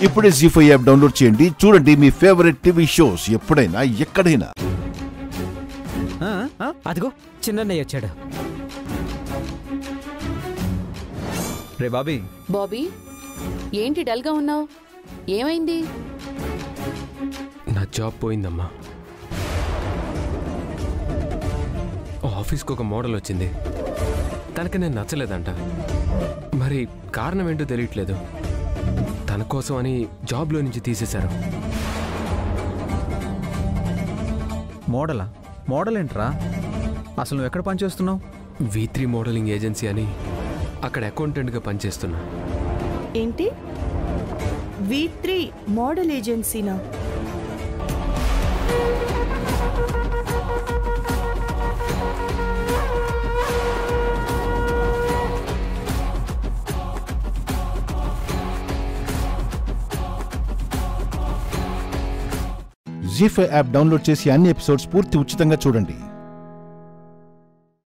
ఇప్పుడే జీ5 app download చేయండి. చూడండి మీ ఫేవరెట్ టీవీ షోస్ ఎప్పుడైనా ఎక్కడైనా. అదిగో చిన్నయ్య వచ్చాడు. రే బాబీ. బాబీ, ఏంటి డల్గా ఉన్నావు? ఏమైంది? నా జాబ్ పోయిందమ్మా. ఆఫీస్కి ఒక మోడల్ వచ్చింది, తనకి నేను నచ్చలేదంట. మరి కారణం ఏంటో తెలియట్లేదు. తన కోసం అని జాబ్లో నుంచి తీసేశారు. మోడలా? మోడల్ ఏంట్రా? అసలు నువ్వు ఎక్కడ పనిచేస్తున్నావు? V3 మోడలింగ్ ఏజెన్సీ అని అక్కడ అకౌంటెంట్గా పనిచేస్తున్నా. ఏంటి? V3 మోడల్ ఏజెన్సీనా? జీ5 యాప్ డౌన్లోడ్ చేసి అన్ని ఎపిసోడ్స్ పూర్తి ఉచితంగా చూడండి.